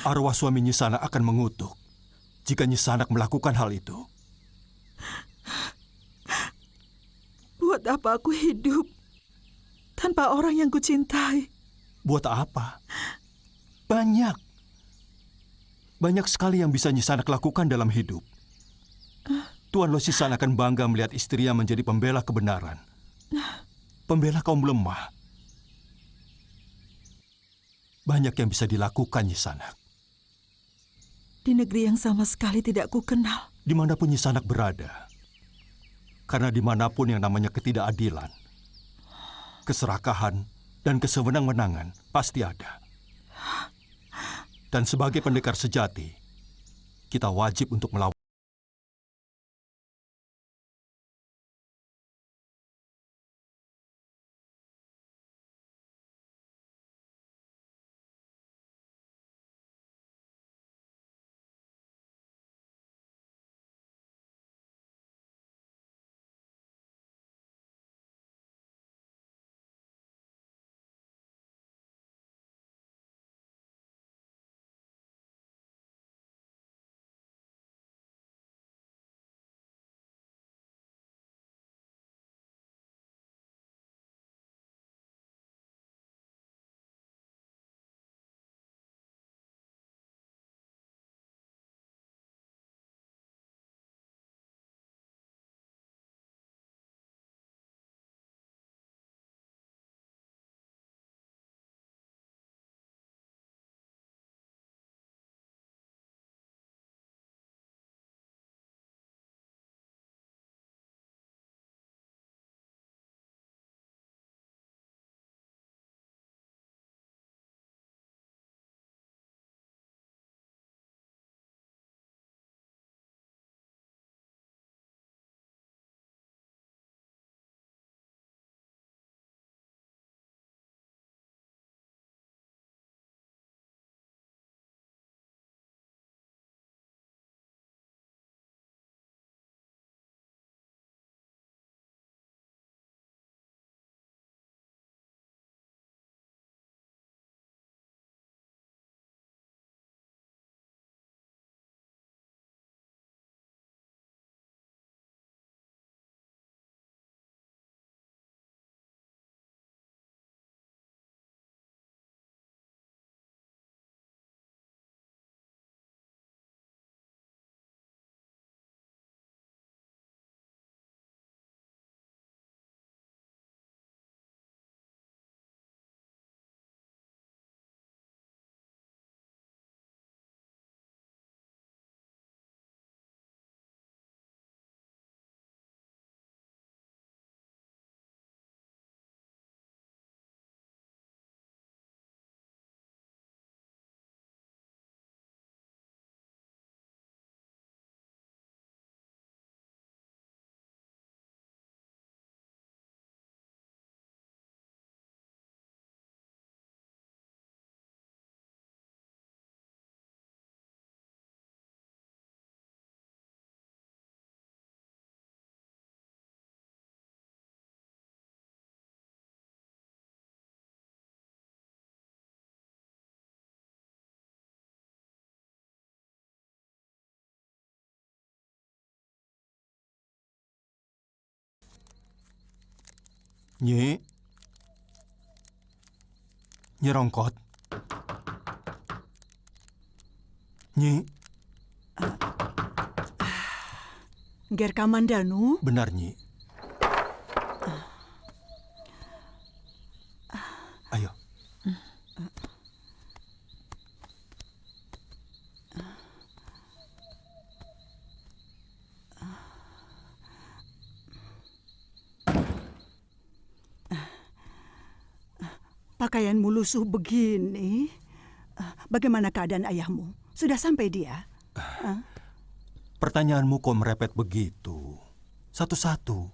Arwah suami Nyisanak akan mengutuk jika Nyisanak melakukan hal itu. Buat apa aku hidup tanpa orang yang kucintai? Buat apa? Banyak. Banyak sekali yang bisa Nyisanak lakukan dalam hidup. Tuan Losisan akan bangga melihat istrinya menjadi pembela kebenaran. Pembela kaum lemah. Banyak yang bisa dilakukan, Nyisanak. Di negeri yang sama sekali tidak kukenal. Dimanapun Nyisanak berada. Karena dimanapun yang namanya ketidakadilan, keserakahan, dan kesewenang-wenangan pasti ada. Dan sebagai pendekar sejati, kita wajib untuk melawan. Nyi. Nyi Rongkot. Nyi. Ger Kamandanu? Benar, Nyi. Ayo. Pakaianmu lusuh begini. Bagaimana keadaan ayahmu? Sudah sampai dia? Pertanyaanmu kok merepet begitu? Satu-satu.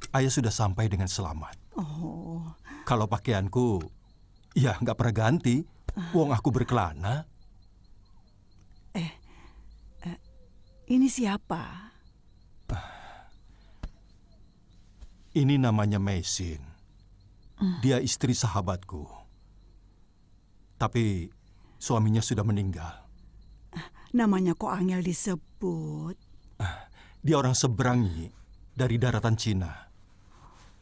Ayah sudah sampai dengan selamat. Oh. Kalau pakaianku, ya nggak pernah ganti. Wong aku berkelana. Ini siapa? Ini namanya Meisin. Dia istri sahabatku. Tapi suaminya sudah meninggal. Namanya kok angel disebut? Dia orang seberang, Nyi, dari daratan Cina.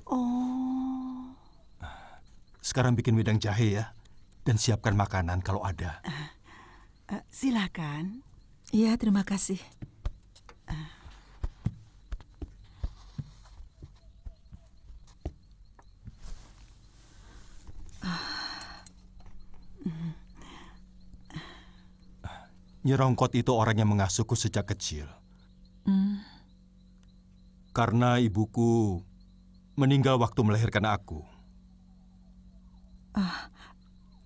Oh. Sekarang bikin wedang jahe ya, dan siapkan makanan kalau ada. Silakan. Iya, terima kasih. Nyi Rongkot itu orang yang mengasuhku sejak kecil. Karena ibuku meninggal waktu melahirkan aku.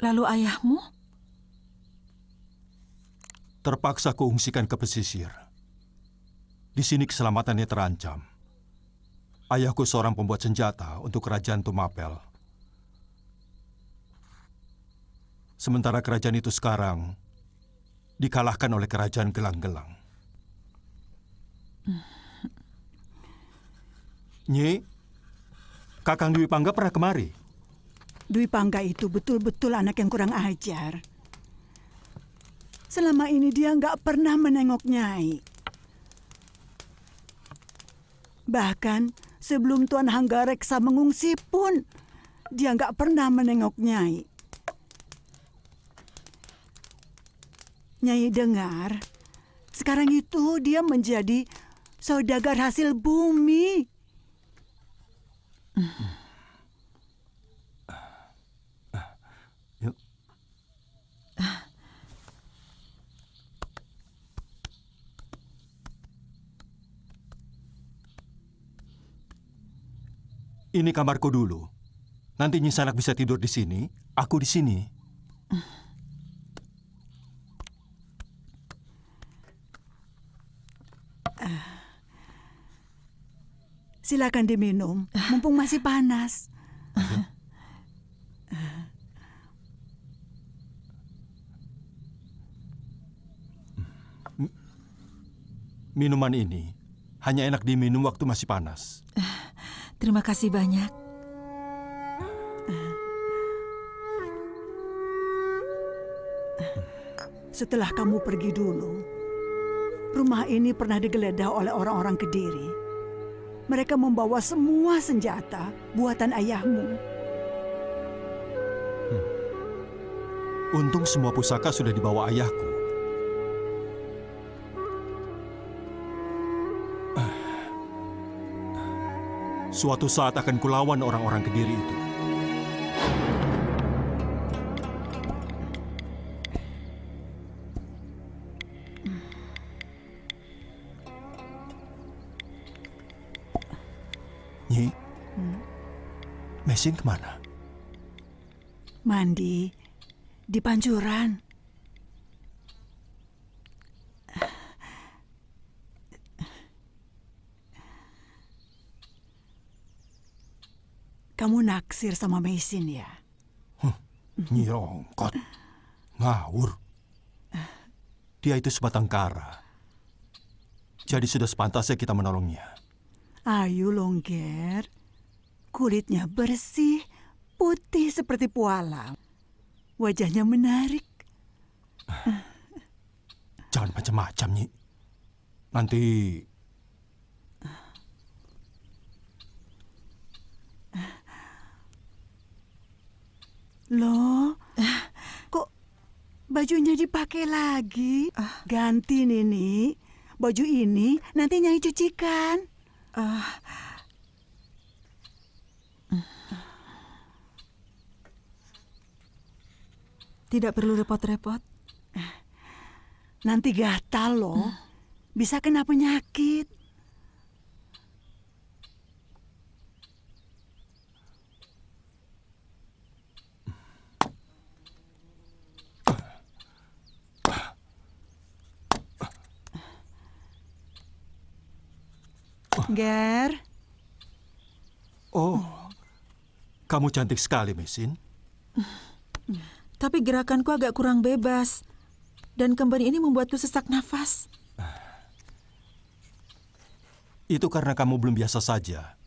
Lalu ayahmu? Terpaksa kuungsikan ke pesisir. Di sini keselamatannya terancam. Ayahku seorang pembuat senjata untuk kerajaan Tumapel. Sementara kerajaan itu sekarang dikalahkan oleh kerajaan Gelang-Gelang. Nyi, Kakang Dwi Pangga pernah kemari? Dwi Pangga itu betul-betul anak yang kurang ajar. Selama ini dia nggak pernah menengok Nyai. Bahkan sebelum Tuan Hanggareksa mengungsi pun, dia nggak pernah menengok Nyai. Nyai dengar, sekarang itu dia menjadi saudagar hasil bumi. Yuk. Ini kamarku dulu. Nanti Nyi Sanak bisa tidur di sini, aku di sini. Silakan diminum, mumpung masih panas. Minuman ini hanya enak diminum waktu masih panas. Terima kasih banyak. Setelah kamu pergi dulu, rumah ini pernah digeledah oleh orang-orang Kediri. Mereka membawa semua senjata buatan ayahmu. Untung semua pusaka sudah dibawa ayahku. Suatu saat akan kulawan orang-orang Kediri itu. Nyi, Mesin kemana? Mandi di pancuran. Kamu naksir sama Mesin ya? Nyi Rongkot, ngawur. Dia itu sebatang kara. Jadi sudah sepantasnya kita menolongnya. Ayo Longger, kulitnya bersih, putih seperti pualam. Wajahnya menarik. Jangan macam-macam, Nyi. Nanti Loh, kok bajunya dipakai lagi? Ganti Nini, baju ini nanti Nyai cucikan. Tidak perlu repot-repot. Nanti gatal loh, bisa kena penyakit. Ger, oh, kamu cantik sekali, Mesin. Tapi gerakanku agak kurang bebas. Dan kembar ini membuatku sesak nafas. Itu karena kamu belum biasa saja.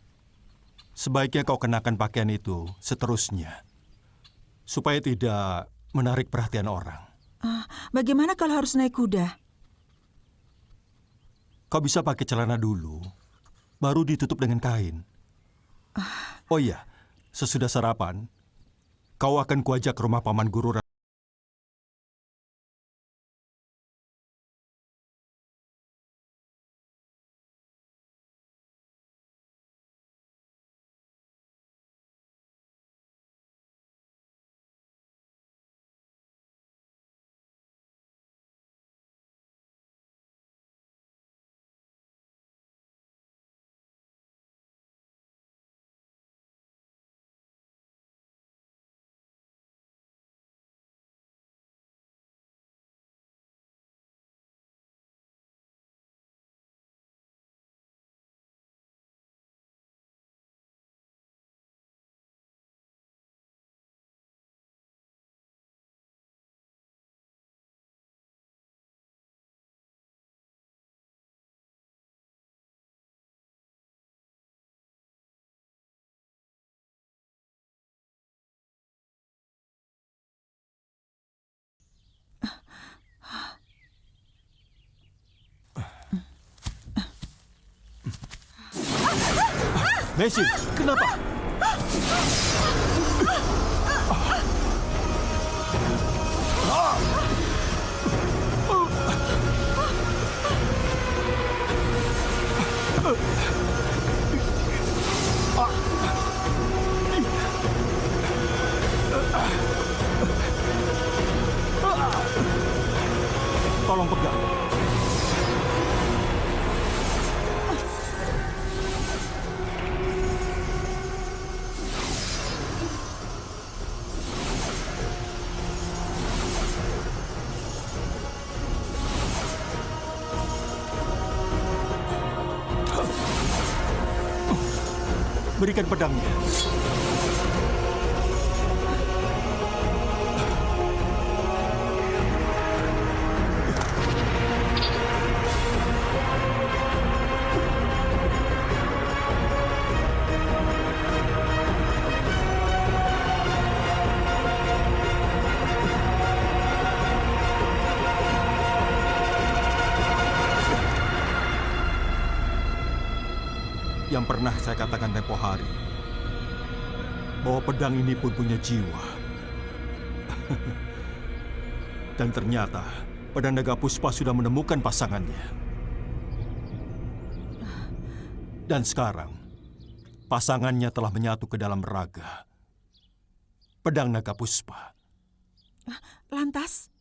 Sebaiknya kau kenakan pakaian itu seterusnya. Supaya tidak menarik perhatian orang. Bagaimana kalau harus naik kuda? Kau bisa pakai celana dulu, baru ditutup dengan kain. Oh iya, sesudah sarapan, kau akan kuajak ke rumah Paman Guru. Mesin, kenapa? Tolong pegang. Berikan pedangnya. Yang pernah saya katakan tempo hari, bahwa pedang ini pun punya jiwa. Dan ternyata, pedang Naga Puspa sudah menemukan pasangannya. Dan sekarang, pasangannya telah menyatu ke dalam raga. Pedang Naga Puspa. Lantas?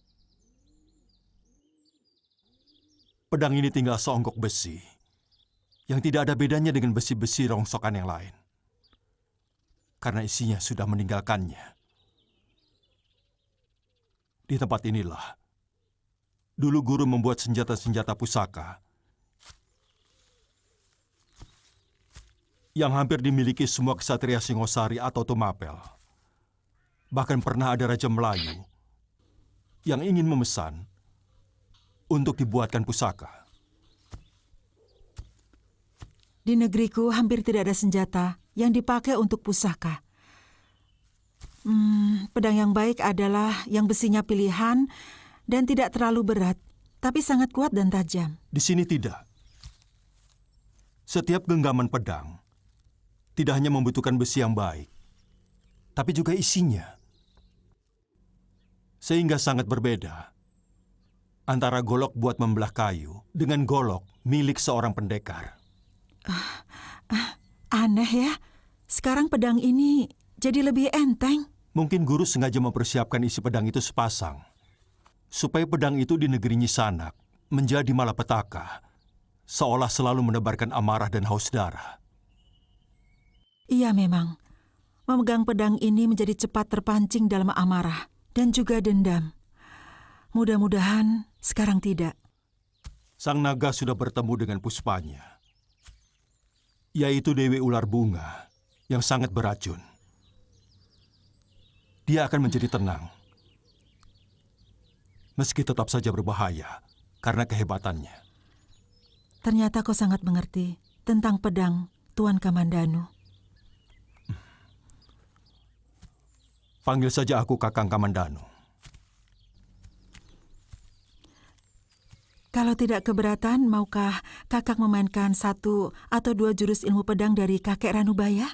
Pedang ini tinggal seonggok besi, yang tidak ada bedanya dengan besi-besi rongsokan yang lain. Karena isinya sudah meninggalkannya. Di tempat inilah, dulu guru membuat senjata-senjata pusaka yang hampir dimiliki semua ksatria Singosari atau Tumapel. Bahkan pernah ada Raja Melayu yang ingin memesan untuk dibuatkan pusaka. Di negeriku hampir tidak ada senjata yang dipakai untuk pusaka. Pedang yang baik adalah yang besinya pilihan dan tidak terlalu berat, tapi sangat kuat dan tajam. Di sini tidak. Setiap genggaman pedang tidak hanya membutuhkan besi yang baik, tapi juga isinya. Sehingga sangat berbeda antara golok buat membelah kayu dengan golok milik seorang pendekar. Aneh ya, sekarang pedang ini jadi lebih enteng. Mungkin guru sengaja mempersiapkan isi pedang itu sepasang, supaya pedang itu di negeri Nyisanak menjadi malapetaka, seolah selalu menebarkan amarah dan haus darah. Iya memang, memegang pedang ini menjadi cepat terpancing dalam amarah dan juga dendam. Mudah-mudahan sekarang tidak. Sang naga sudah bertemu dengan puspanya, yaitu Dewi Ular Bunga yang sangat beracun. Dia akan menjadi tenang, meski tetap saja berbahaya karena kehebatannya. Ternyata kau sangat mengerti tentang pedang Tuan Kamandanu. Panggil saja aku Kakang Kamandanu. Kalau tidak keberatan, maukah kakak memainkan 1 atau 2 jurus ilmu pedang dari kakek Ranubaya?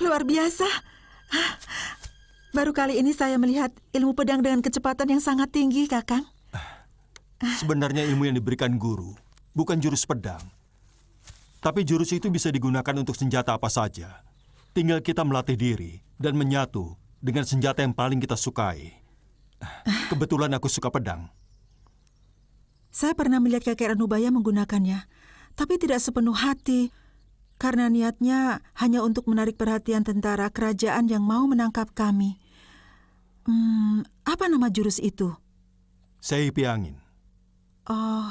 Luar biasa. Baru kali ini saya melihat ilmu pedang dengan kecepatan yang sangat tinggi, Kakang. Sebenarnya ilmu yang diberikan guru bukan jurus pedang. Tapi jurus itu bisa digunakan untuk senjata apa saja. Tinggal kita melatih diri dan menyatu dengan senjata yang paling kita sukai. Kebetulan aku suka pedang. Saya pernah melihat kakek Ranubaya menggunakannya, tapi tidak sepenuh hati. Karena niatnya hanya untuk menarik perhatian tentara kerajaan yang mau menangkap kami. Apa nama jurus itu? Seipi angin. Oh.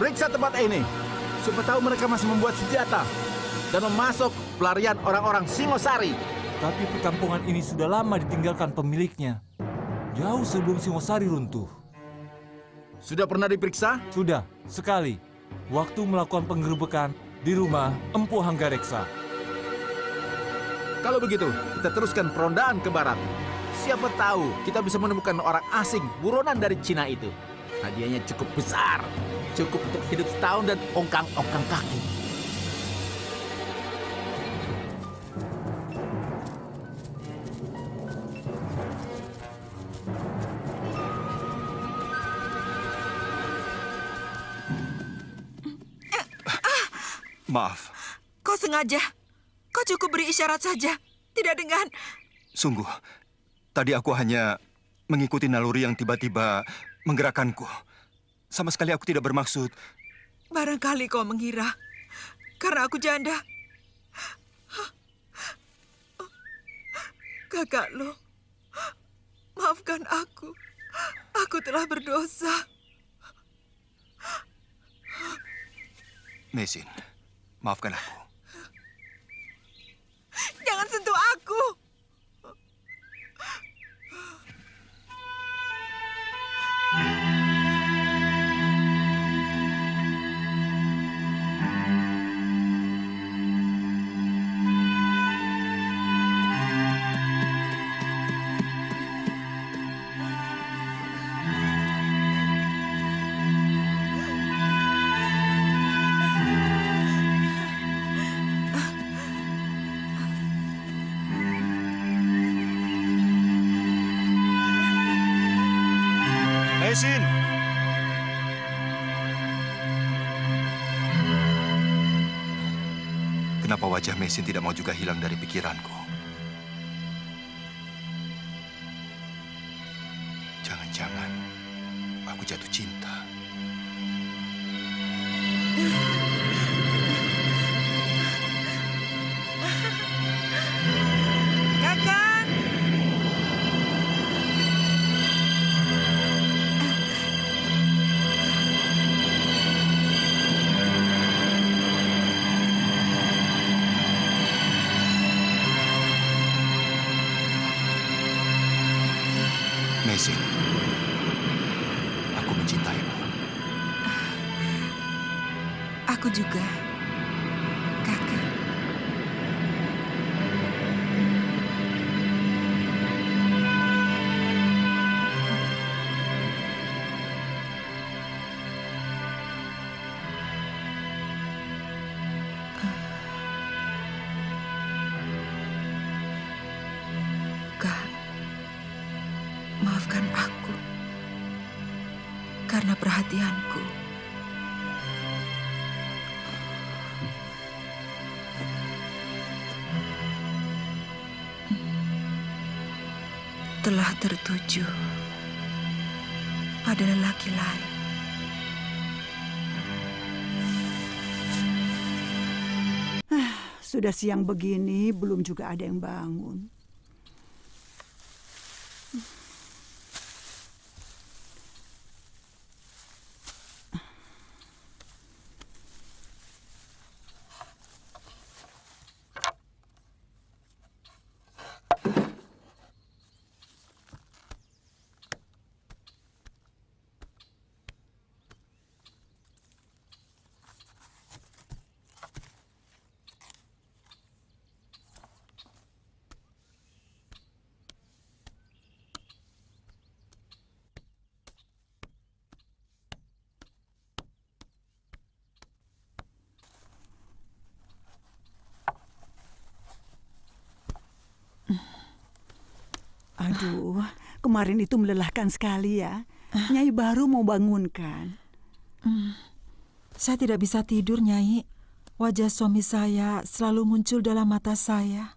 Periksa tempat ini. Siapa tahu mereka masih membuat senjata dan memasok pelarian orang-orang Singosari. Tapi perkampungan ini sudah lama ditinggalkan pemiliknya. Jauh sebelum Singosari runtuh. Sudah pernah diperiksa? Sudah, sekali. Waktu melakukan penggerebekan di rumah Empu Hanggareksa. Kalau begitu, kita teruskan perondaan ke barat. Siapa tahu kita bisa menemukan orang asing buronan dari Cina itu. Hadiahnya cukup besar. Cukup untuk hidup setahun dan ongkang-ongkang kaki. Maaf. Kau sengaja? Kau cukup beri isyarat saja, tidak dengan... Sungguh, tadi aku hanya mengikuti naluri yang tiba-tiba menggerakkanku. Sama sekali aku tidak bermaksud. Barangkali kau mengira, karena aku janda. Kakak Lo, maafkan aku. Aku telah berdosa. Mesin, maafkan aku. Jangan sentuh aku. Mesin! Kenapa wajah Mesin tidak mau juga hilang dari pikiranku? Aku juga, Kakak. Kak, maafkan aku karena perhatianku. Telah tertuju pada lelaki lain. Sudah siang begini, belum juga ada yang bangun. Aduh, kemarin itu melelahkan sekali ya. Nyai baru mau bangunkan. Saya tidak bisa tidur, Nyai. Wajah suami saya selalu muncul dalam mata saya.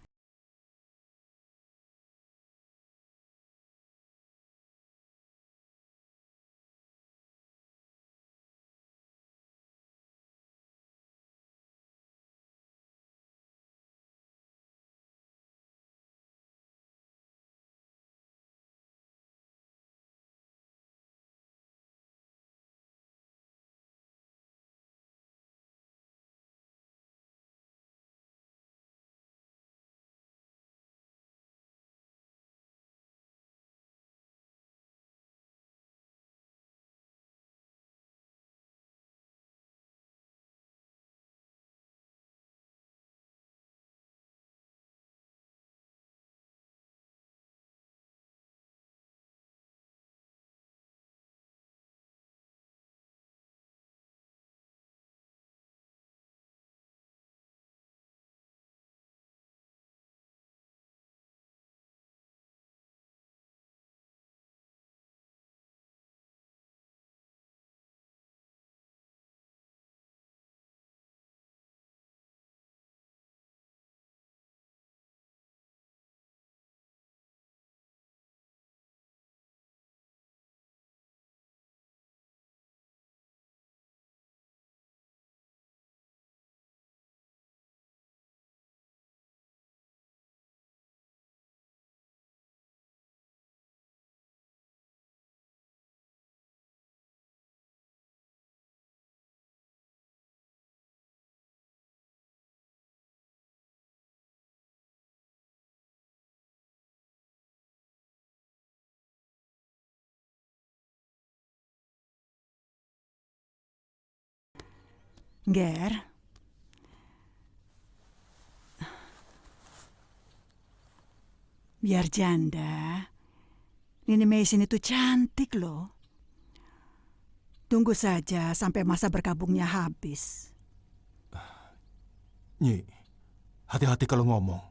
Ger, biar janda. Nini Meisin itu cantik loh. Tunggu saja sampai masa berkabungnya habis. Nyi, hati-hati kalau ngomong.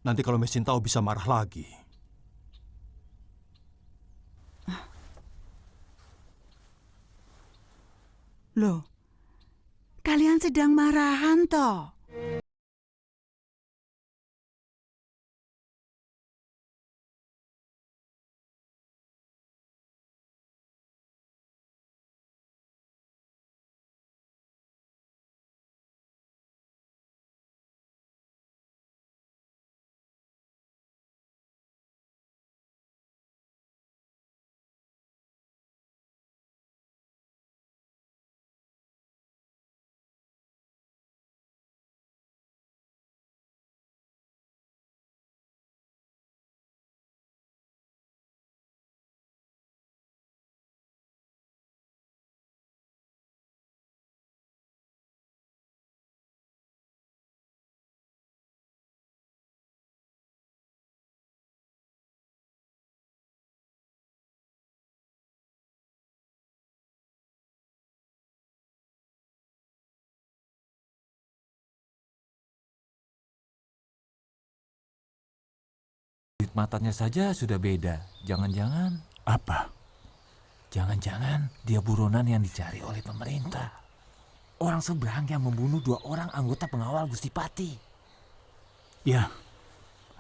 Nanti kalau Mesin tahu bisa marah lagi. Loh, kalian sedang marahan toh? kenikmatannya saja sudah beda. Jangan-jangan Apa? Jangan-jangan dia buronan yang dicari oleh pemerintah. Orang seberang yang membunuh 2 orang anggota pengawal Gusti Pati. Ya,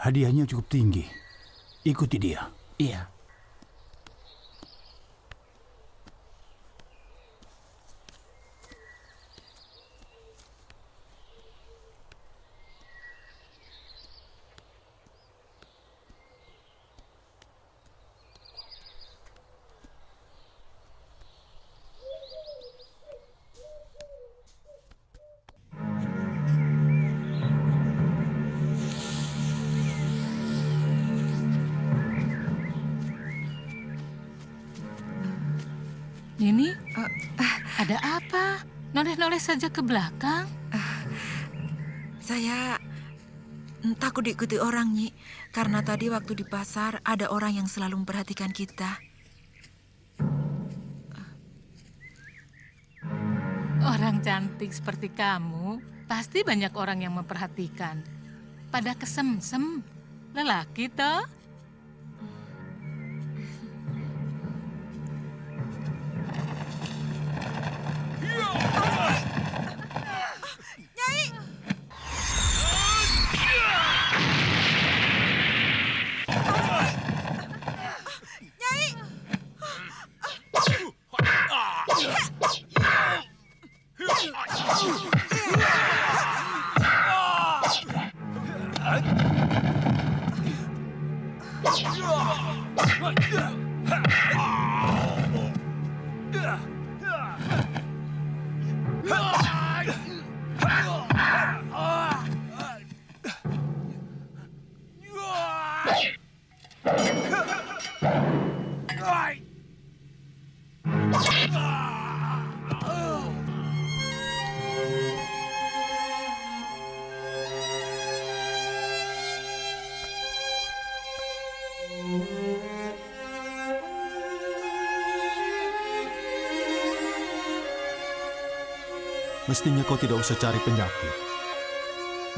hadiahnya cukup tinggi. Ikuti dia. Iya. Nini, ada apa? Noleh-noleh saja ke belakang. Saya takut diikuti orang, Nyi. Karena tadi waktu di pasar ada orang yang selalu memperhatikan kita. Orang cantik seperti kamu, pasti banyak orang yang memperhatikan. Pada kesemsem, lelaki toh? Mestinya kau tidak usah cari penyakit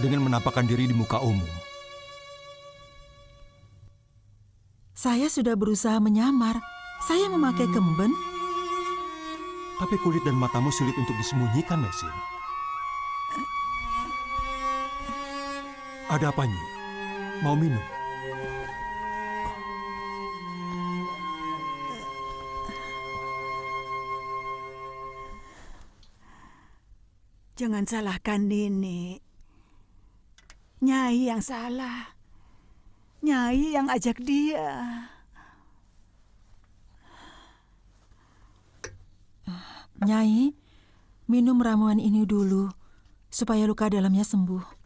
dengan menampakkan diri di muka umum. Saya sudah berusaha menyamar. Saya memakai kemben. Tapi kulit dan matamu sulit untuk disembunyikan, Mesin. Ada apa, Nyi? Mau minum? Jangan salahkan Nini. Nyai yang salah. Nyai yang ajak dia. Nyai, minum ramuan ini dulu supaya luka dalamnya sembuh.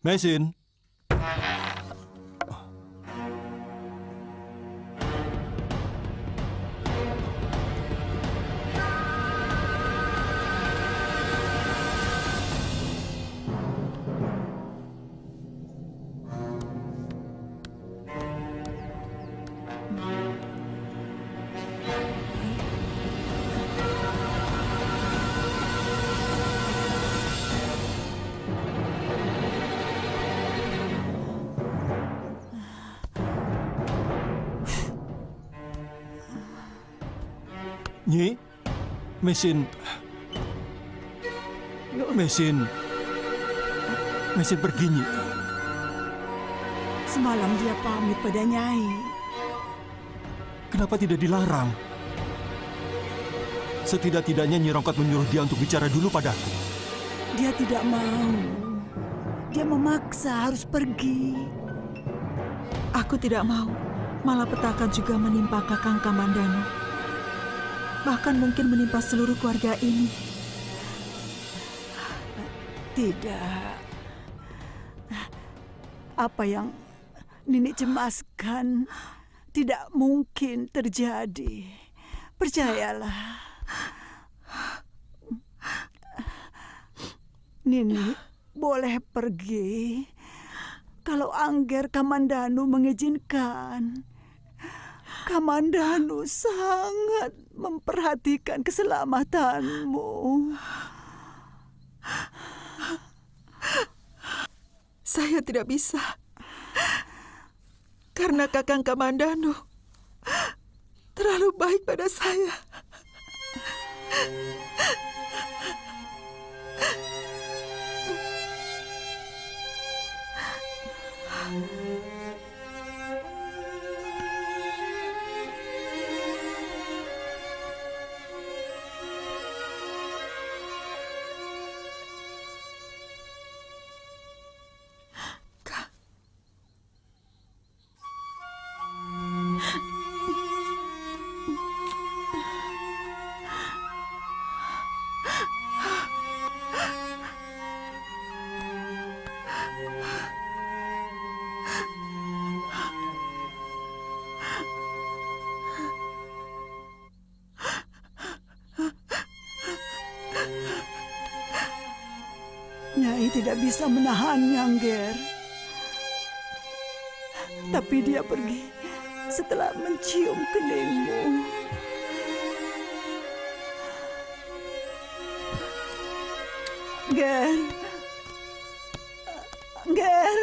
Mesin. Nyi, mesin pergi, Nyi. Semalam dia pamit pada Nyai. Kenapa tidak dilarang? Setidak-tidaknya Nyi Rongkot menyuruh dia untuk bicara dulu padaku. Dia tidak mau. Dia memaksa harus pergi. Aku tidak mau. Malapetaka juga menimpa Kakang Kamandanu. Bahkan mungkin menimpa seluruh keluarga ini. Tidak. Apa yang Nini cemaskan tidak mungkin terjadi. Percayalah. Nini boleh pergi kalau Angger Kamandanu mengizinkan. Kamandanu sangat memperhatikan keselamatanmu. Saya tidak bisa. Karena Kakang Kamandanu terlalu baik pada saya. Nyai tidak bisa menahannya, Angger. Tapi dia pergi setelah mencium keningmu. Ger. Ger.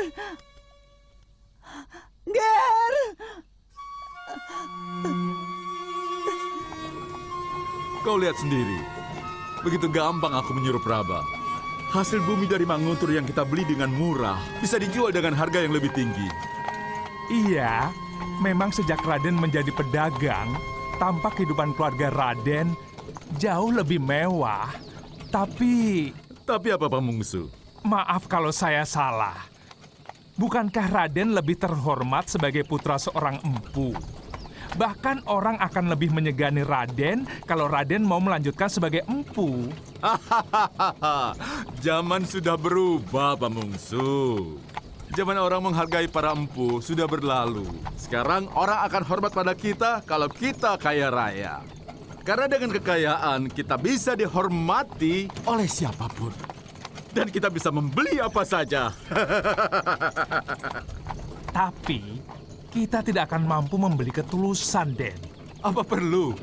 Ger. Kau lihat sendiri. Begitu gampang aku menyuruh Praba. Hasil bumi dari Manguntur yang kita beli dengan murah bisa dijual dengan harga yang lebih tinggi. Iya, memang sejak Raden menjadi pedagang, tampak kehidupan keluarga Raden jauh lebih mewah. Tapi apa, Pamungsu? Maaf kalau saya salah. Bukankah Raden lebih terhormat sebagai putra seorang empu? Bahkan orang akan lebih menyegani Raden kalau Raden mau melanjutkan sebagai empu. Zaman sudah berubah, Pamungsu. Zaman orang menghargai para empu sudah berlalu. Sekarang orang akan hormat pada kita kalau kita kaya raya. Karena dengan kekayaan kita bisa dihormati oleh siapapun. Dan kita bisa membeli apa saja. Tapi kita tidak akan mampu membeli ketulusan, Den. Apa perlu?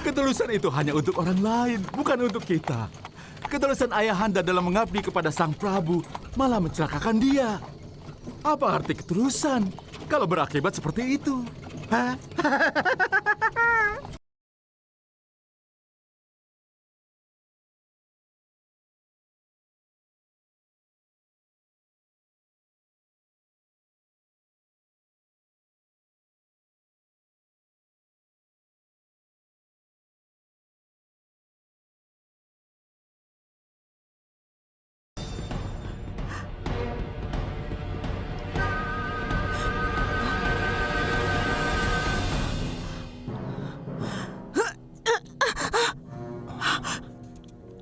Ketulusan itu hanya untuk orang lain, bukan untuk kita. Ketulusan Ayahanda dalam mengabdi kepada Sang Prabu malah mencelakakan dia. Apa arti ketulusan kalau berakibat seperti itu? Hah?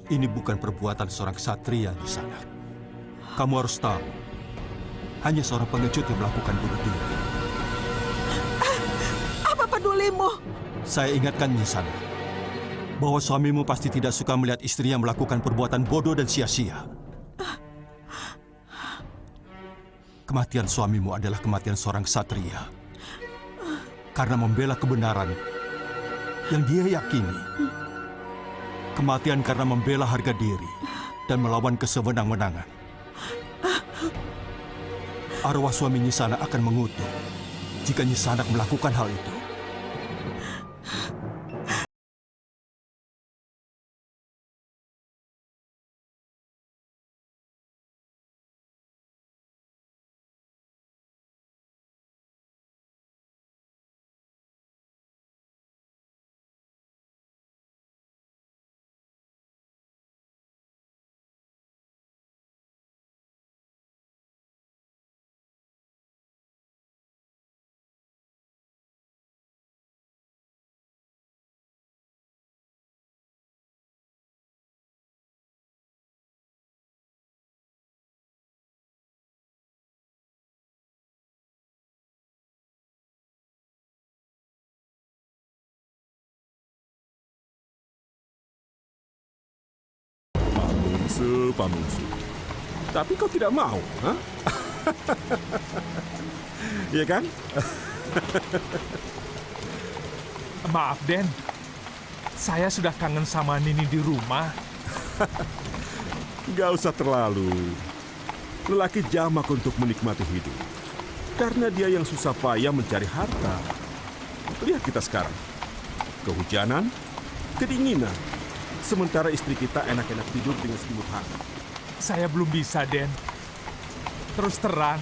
Ini bukan perbuatan seorang ksatria di sana. Kamu harus tahu, hanya seorang pengecut yang melakukan bunuh diri. Apa pedulimu? Saya ingatkan Nyisana, bahwa suamimu pasti tidak suka melihat istrinya melakukan perbuatan bodoh dan sia-sia. Kematian suamimu adalah kematian seorang ksatria. Karena membela kebenaran yang dia yakini. Kematian karena membela harga diri dan melawan kesewenang-wenangan. Arwah suami Nyisana akan mengutuk jika Nyisana melakukan hal itu. Pak Mungsu. Tapi kau tidak mau, ha? Iya kan? Maaf, Den. Saya sudah kangen sama Nini di rumah. Gak usah terlalu. Lelaki jamak untuk menikmati hidup. Karena dia yang susah payah mencari harta. Lihat kita sekarang. Kehujanan, kedinginan. Sementara istri kita enak-enak tidur dengan selimut hangat. Saya belum bisa, Den. Terus terang,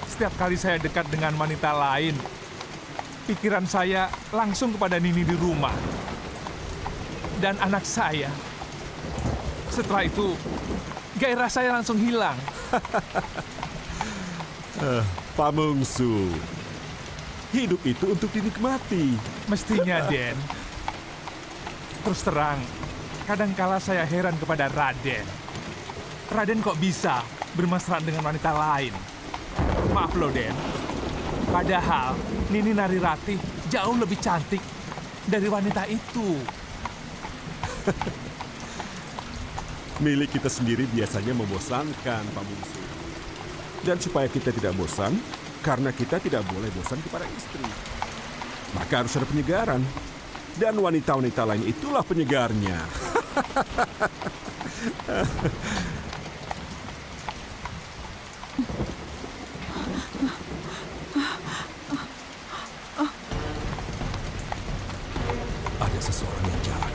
setiap kali saya dekat dengan wanita lain, pikiran saya langsung kepada Nini di rumah. Dan anak saya. Setelah itu, gairah saya langsung hilang. Pak Mungsu, hidup itu untuk dinikmati. Mestinya, Den. Terus terang, kadangkala saya heran kepada Raden. Raden kok bisa bermesraan dengan wanita lain? Maaf loh, Den. Padahal Nini Narirati jauh lebih cantik dari wanita itu. Milik kita sendiri biasanya membosankan, Pak Mungsu. Dan supaya kita tidak bosan, karena kita tidak boleh bosan kepada istri. Maka harus ada penyegaran. Dan wanita-wanita lain itulah penyegarnya. Ada seseorang yang jalan.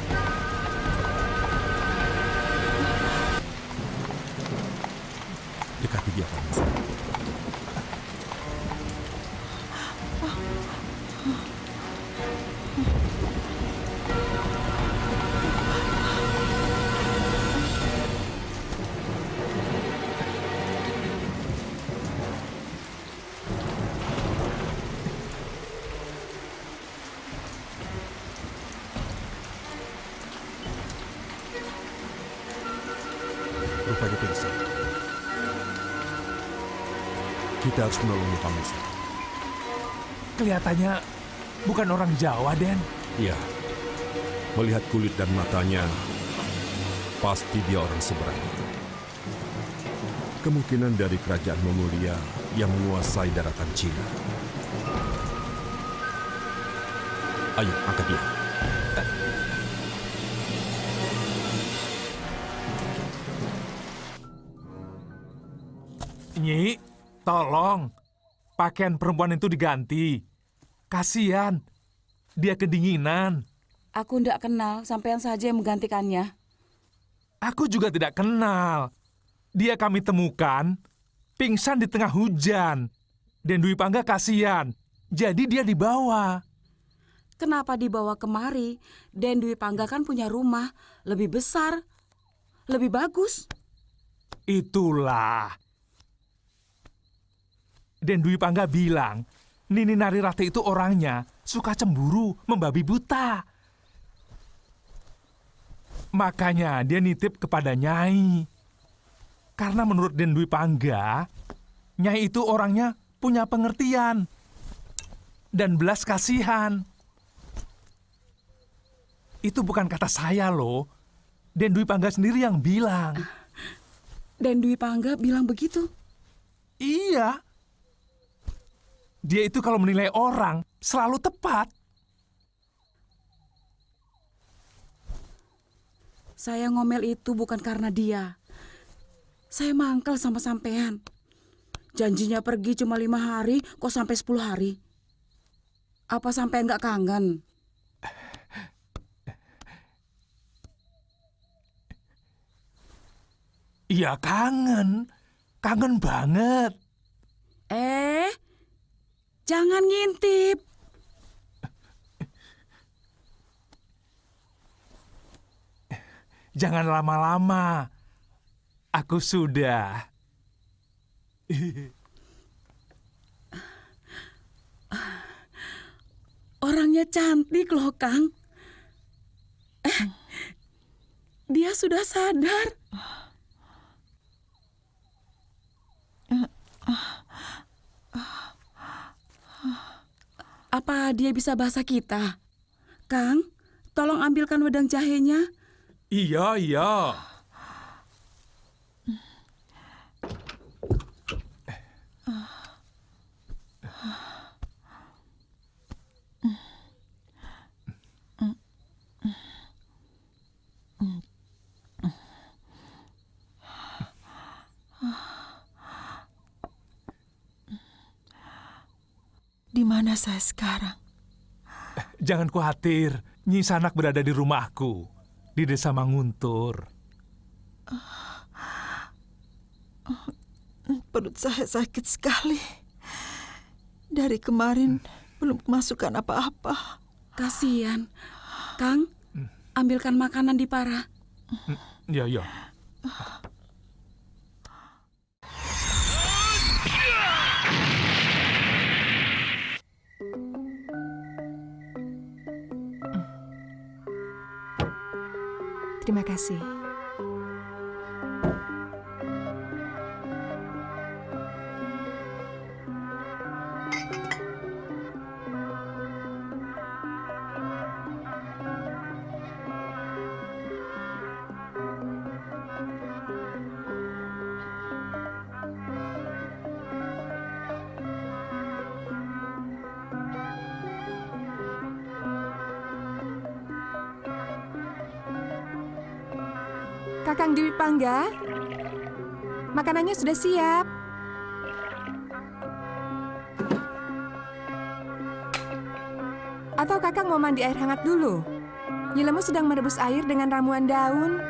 Dekati dia, Pak Mungsu. Rupanya pingsan. Kita harus menolongnya, Pak Mungsu. Kelihatannya bukan orang Jawa, Den. Iya. Melihat kulit dan matanya, pasti dia orang seberang. Kemungkinan dari kerajaan Mongolia yang menguasai daratan Cina. Ayo, angkat dia. Nyi, tolong. Pakaian perempuan itu diganti. Kasian. Dia kedinginan. Aku ndak kenal, sampean saja yang menggantikannya. Aku juga tidak kenal. Dia kami temukan pingsan di tengah hujan. Dan Dwi Pangga kasihan. Jadi dia dibawa. Kenapa dibawa kemari? Den Dwi Pangga kan punya rumah lebih besar, lebih bagus. Itulah. Dan Dwi Pangga bilang, Nini Narirati itu orangnya suka cemburu, membabi buta. Makanya dia nitip kepada Nyai. Karena menurut Den Dwi Pangga, Nyai itu orangnya punya pengertian dan belas kasihan. Itu bukan kata saya loh. Den Dwi Pangga sendiri yang bilang. Den Dwi Pangga bilang begitu? Iya. Dia itu kalau menilai orang selalu tepat. Saya ngomel itu bukan karena dia. Saya mangkel sama sampean. Janjinya pergi cuma 5 hari, kok sampai 10 hari? Apa sampean nggak kangen? Iya kangen. Kangen banget. Jangan ngintip. Jangan lama-lama. Aku sudah. Orangnya cantik loh, Kang. Dia sudah sadar. Apa dia bisa bahasa kita? Kang, tolong ambilkan wedang jahenya. Iya, iya. Di mana saya sekarang? Jangan khawatir, Nyi Sanak berada di rumahku, di Desa Manguntur. Perut saya sakit sekali. Dari kemarin belum kemasukan apa-apa. Kasihan. Kang, ambilkan makanan di Para. Ya, ya. Terima kasih. Kakang Dwi Pangga, makanannya sudah siap. Atau Kakang mau mandi air hangat dulu? Nyi Lemu sedang merebus air dengan ramuan daun.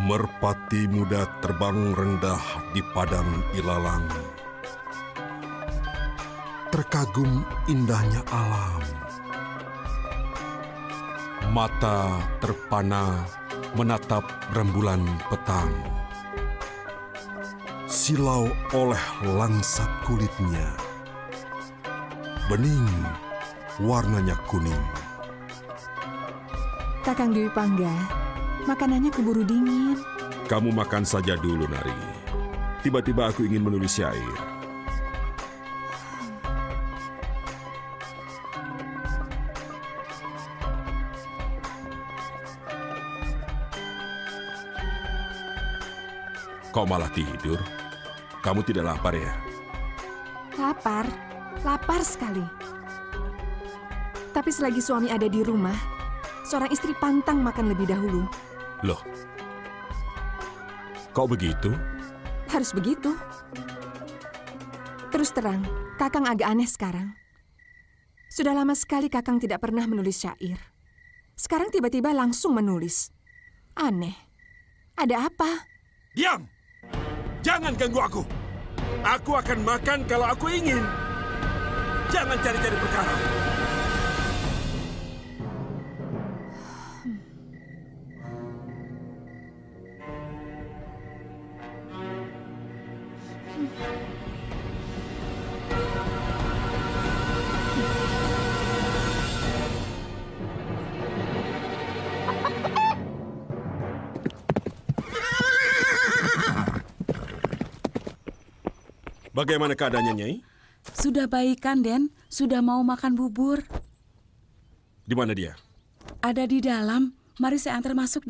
Merpati muda terbang rendah di padang ilalang. Terkagum indahnya alam. Mata terpana menatap rembulan petang. Silau oleh langsat kulitnya. Bening, warnanya kuning. Kakang Dwi Pangga, makanannya keburu dingin. Kamu makan saja dulu, Nari. Tiba-tiba aku ingin menulis syair. Kok malah tidur? Kamu tidak lapar ya? Lapar, lapar sekali. Tapi selagi suami ada di rumah, seorang istri pantang makan lebih dahulu. Loh, kok begitu? Harus begitu. Terus terang, Kakang agak aneh sekarang. Sudah lama sekali Kakang tidak pernah menulis syair. Sekarang tiba-tiba langsung menulis. Aneh. Ada apa? Diam! Jangan ganggu aku. Aku akan makan kalau aku ingin. Jangan cari-cari perkara. Bagaimana keadaannya, Nyai? Sudah baik kan, Den? Sudah mau makan bubur. Di mana dia? Ada di dalam. Mari saya antar masuk.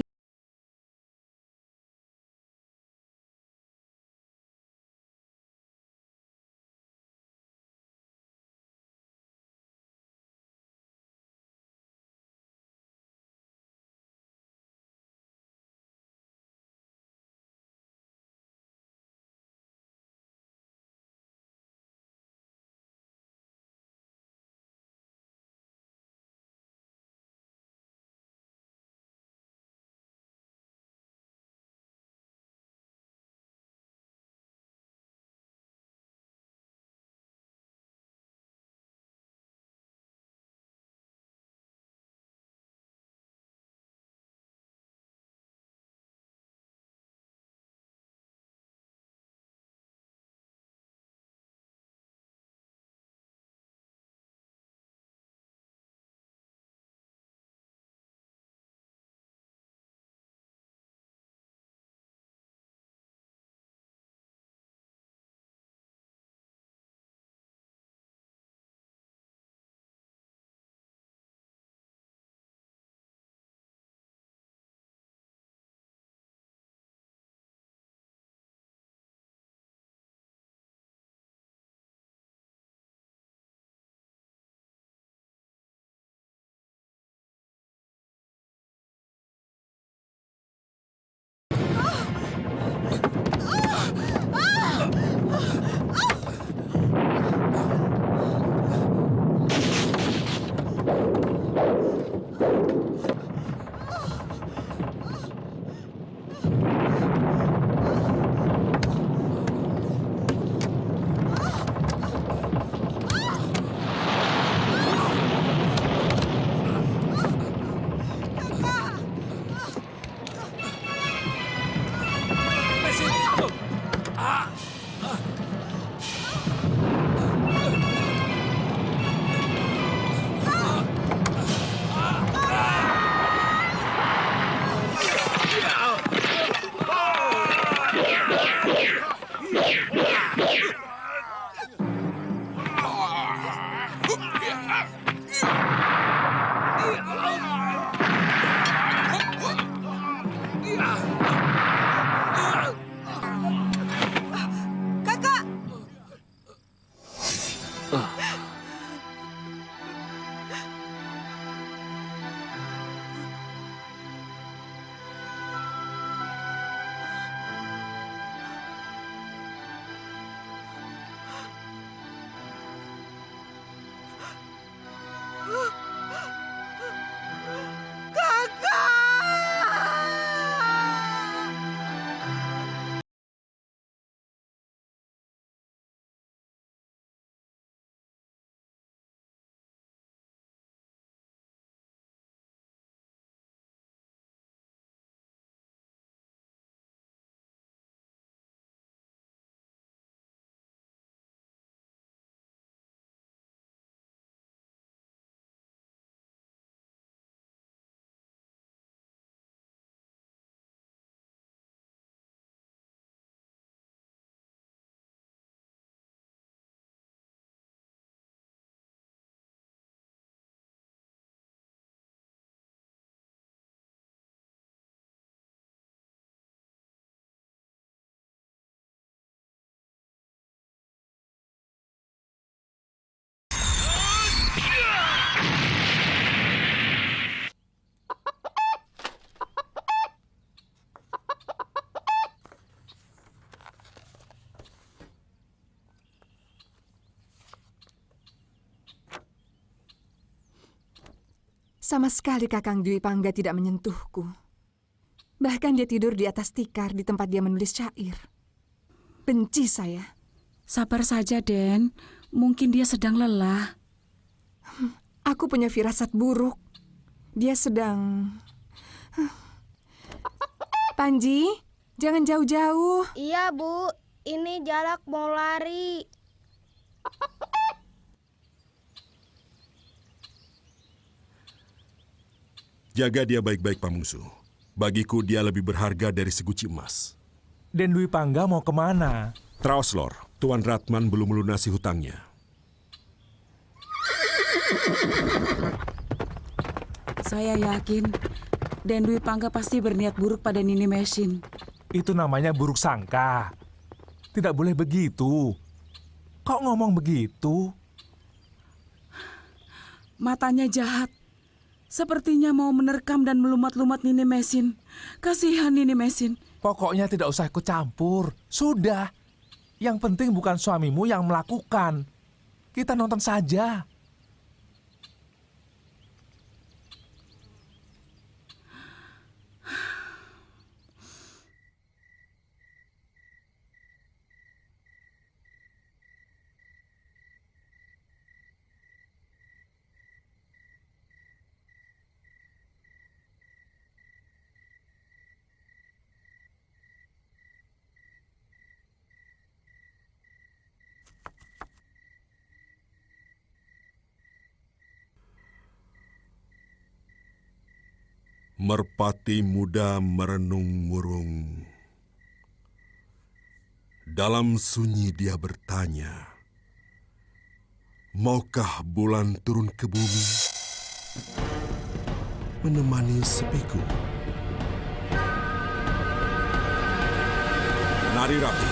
Sama sekali Kakang Dwi Pangga tidak menyentuhku. Bahkan dia tidur di atas tikar di tempat dia menulis syair. Benci saya. Sabar saja, Den. Mungkin dia sedang lelah. Aku punya firasat buruk. Dia sedang... Panji, jangan jauh-jauh. Iya, Bu. Ini Jalak mau lari. Jaga dia baik-baik, Pamungsu. Bagiku dia lebih berharga dari seguci emas. Den Dwi Pangga mau kemana? Traos, Lor. Tuan Ratman belum melunasi hutangnya. Saya yakin Den Dwi Pangga pasti berniat buruk pada Nini Mesin. Itu namanya buruk sangka. Tidak boleh begitu. Kok ngomong begitu? Matanya jahat. Sepertinya mau menerkam dan melumat-lumat Nini Mesin. Kasihan Nini Mesin. Pokoknya tidak usah ikut campur. Sudah. Yang penting bukan suamimu yang melakukan. Kita nonton saja. Merpati muda merenung murung. Dalam sunyi dia bertanya, maukah bulan turun ke bumi menemani sepiku? Nari Rati,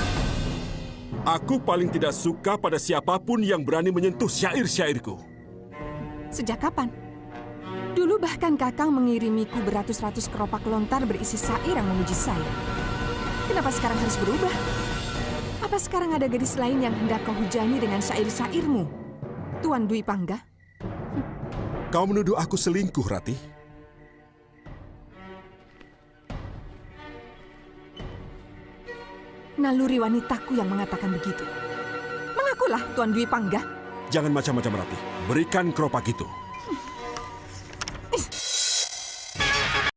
aku paling tidak suka pada siapapun yang berani menyentuh syair-syairku. Sejak kapan? Dulu bahkan Kakang mengirimiku beratus-ratus keropak lontar berisi syair yang memuji saya. Kenapa sekarang harus berubah? Apa sekarang ada gadis lain yang hendak kau hujani dengan syair-syairmu, Tuan Dwi Pangga? Kau menuduh aku selingkuh, Rati? Naluri wanitaku yang mengatakan begitu. Mengakulah, Tuan Dwi Pangga. Jangan macam-macam, Rati. Berikan keropak itu.